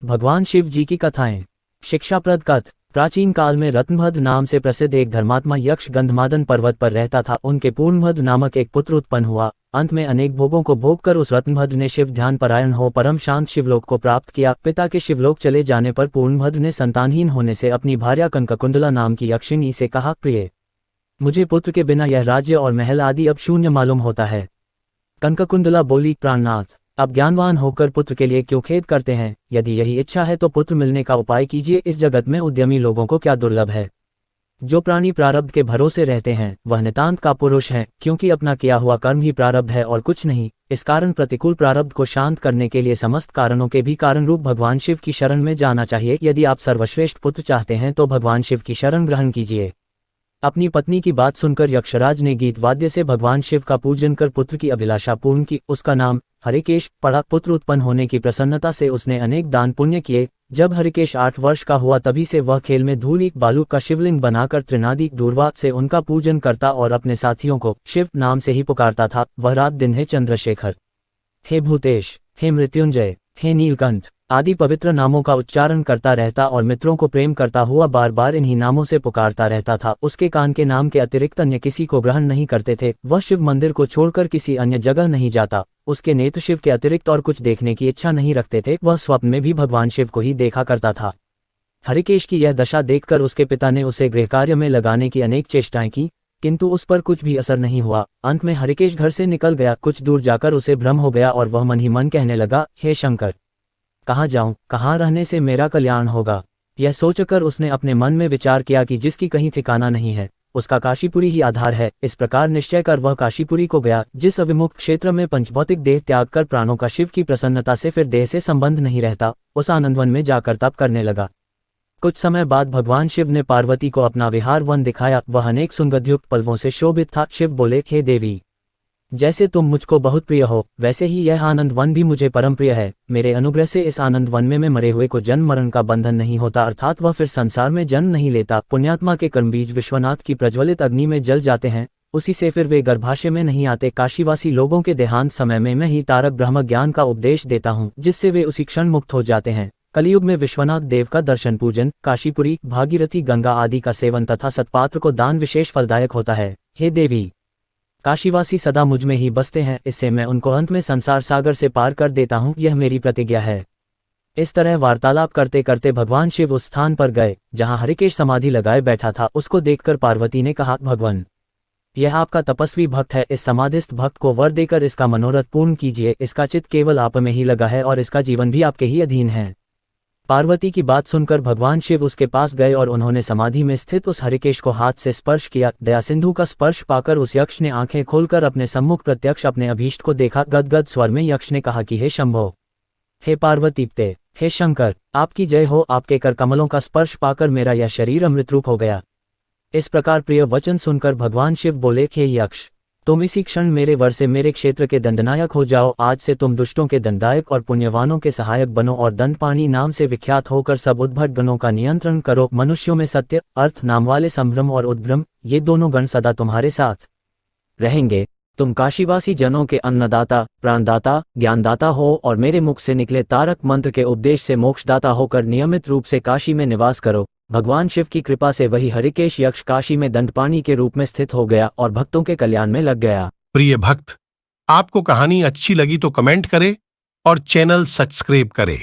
भगवान शिव जी की कथाएं। शिक्षाप्रद कथ। प्राचीन काल में रत्नभद्र नाम से प्रसिद्ध एक धर्मात्मा यक्ष गंधमादन पर्वत पर रहता था। उनके पूर्णभद्र नामक एक पुत्र उत्पन्न हुआ। अंत में अनेक भोगों को भोग कर उस रत्नभद्र ने शिव ध्यान परायण हो परम शांत शिवलोक को प्राप्त किया। पिता के शिवलोक चले जाने पर पूर्णभद्र ने संतानहीन होने से अपनी भार्या कनककुंडला नाम की यक्षिणी से कहा, प्रिय, मुझे पुत्र के बिना यह राज्य और महल आदि अब शून्य मालूम होता है। कनककुंडला बोली, प्राणनाथ, अब ज्ञानवान होकर पुत्र के लिए क्यों खेद करते हैं? यदि यही इच्छा है तो पुत्र मिलने का उपाय कीजिए। इस जगत में उद्यमी लोगों को क्या दुर्लभ है। जो प्राणी प्रारब्ध के भरोसे रहते हैं वह नितांत का पुरुष है, क्योंकि अपना किया हुआ कर्म ही प्रारब्ध है और कुछ नहीं। इस कारण प्रतिकूल प्रारब्ध को शांत करने के लिए समस्त कारणों के भी कारण रूप भगवान शिव की शरण में जाना चाहिए। यदि आप सर्वश्रेष्ठ पुत्र चाहते हैं तो भगवान शिव की शरण ग्रहण कीजिए। अपनी पत्नी की बात सुनकर यक्षराज ने गीत वाद्य से भगवान शिव का पूजन कर पुत्र की अभिलाषा पूर्ण की। उसका नाम हरिकेश पड़ा। पुत्र उत्पन्न होने की प्रसन्नता से उसने अनेक दान पुण्य किए। जब हरिकेश 8 वर्ष का हुआ तभी से वह खेल में धूलिक बालू का शिवलिंग बनाकर त्रिनादी दूर्वा से उनका पूजन करता और अपने साथियों को शिव नाम से ही पुकारता था। वह रात दिन हे चंद्रशेखर, हे भूतेश, हे मृत्युंजय, हे नीलकंठ आदि पवित्र नामों का उच्चारण करता रहता और मित्रों को प्रेम करता हुआ बार बार इन्हीं नामों से पुकारता रहता था। उसके कान के नाम के अतिरिक्त अन्य किसी को ग्रहण नहीं करते थे। वह शिव मंदिर को छोड़कर किसी अन्य जगह नहीं जाता। उसके नेत्र शिव के अतिरिक्त और कुछ देखने की इच्छा नहीं रखते थे। वह स्वप्न में भी भगवान शिव को ही देखा करता था। हरिकेश की यह दशा देखकर उसके पिता ने उसे गृहकार्य में लगाने की अनेक चेष्टाएं की, किंतु उस पर कुछ भी असर नहीं हुआ। अंत में हरिकेश घर से निकल गया। कुछ दूर जाकर उसे भ्रम हो गया और वह मन ही मन कहने लगा, हे शंकर, कहाँ जाऊं, कहाँ रहने से मेरा कल्याण होगा। यह सोचकर उसने अपने मन में विचार किया कि जिसकी कहीं ठिकाना नहीं है उसका काशीपुरी ही आधार है। इस प्रकार निश्चय कर वह काशीपुरी को गया, जिस अविमुक्त क्षेत्र में पंचभौतिक देह त्याग कर प्राणों का शिव की प्रसन्नता से फिर देह से संबंध नहीं रहता। उस आनंदवन में जाकर तप करने लगा। कुछ समय बाद भगवान शिव ने पार्वती को अपना विहार वन दिखाया। वह अनेक सुगंधयुक्त पल्लवों से शोभित था। शिव बोले, हे देवी, जैसे तुम मुझको बहुत प्रिय हो वैसे ही यह आनंद वन भी मुझे परम प्रिय है। मेरे अनुग्रह से इस आनंद वन में मरे हुए को जन्म मरण का बंधन नहीं होता, अर्थात वह फिर संसार में जन्म नहीं लेता। पुण्यात्मा के कर्म बीज विश्वनाथ की प्रज्वलित अग्नि में जल जाते हैं, उसी से फिर वे गर्भाशय में नहीं आते। काशीवासी लोगों के देहांत समय में मैं ही तारक ब्रह्म ज्ञान का उपदेश देता हूँ, जिससे वे उसी क्षण मुक्त हो जाते हैं। कलयुग में विश्वनाथ देव का दर्शन पूजन, काशीपुरी, भागीरथी गंगा आदि का सेवन तथा सत्पात्र को दान विशेष फलदायक होता है। हे देवी, काशीवासी सदा मुझ में ही बसते हैं, इससे मैं उनको अंत में संसार सागर से पार कर देता हूँ, यह मेरी प्रतिज्ञा है। इस तरह वार्तालाप करते करते भगवान शिव उस स्थान पर गए जहाँ हरिकेश समाधि लगाए बैठा था। उसको देखकर पार्वती ने कहा, भगवान, यह आपका तपस्वी भक्त है। इस समाधिस्थ भक्त को वर देकर इसका मनोरथ पूर्ण कीजिए। इसका चित्त केवल आप में ही लगा है और इसका जीवन भी आपके ही अधीन है। पार्वती की बात सुनकर भगवान शिव उसके पास गए और उन्होंने समाधि में स्थित उस हरिकेश को हाथ से स्पर्श किया। दया सिंधु का स्पर्श पाकर उस यक्ष ने आंखें खोलकर अपने सम्मुख प्रत्यक्ष अपने अभीष्ट को देखा। गदगद स्वर में यक्ष ने कहा कि हे शंभो, हे पार्वतीप्ते, हे शंकर, आपकी जय हो। आपके कर कमलों का स्पर्श पाकर मेरा यह शरीर अमृत रूप हो गया। इस प्रकार प्रिय वचन सुनकर भगवान शिव बोले, हे यक्ष, तुम इसी क्षण मेरे वर से मेरे क्षेत्र के दंडनायक हो जाओ। आज से तुम दुष्टों के दंडायक और पुण्यवानों के सहायक बनो और दंडपाणी नाम से विख्यात होकर सब उद्भट गणों का नियंत्रण करो। मनुष्यों में सत्य, अर्थ नाम वाले संभ्रम और उद्भ्रम, ये दोनों गण सदा तुम्हारे साथ रहेंगे। तुम काशीवासी जनों के अन्नदाता, प्राणदाता, ज्ञानदाता हो और मेरे मुख से निकले तारक मंत्र के उपदेश से मोक्षदाता होकर नियमित रूप से काशी में निवास करो। भगवान शिव की कृपा से वही हरिकेश यक्ष काशी में दंडपाणी के रूप में स्थित हो गया और भक्तों के कल्याण में लग गया। प्रिय भक्त, आपको कहानी अच्छी लगी तो कमेंट करें और चैनल सब्सक्राइब करें।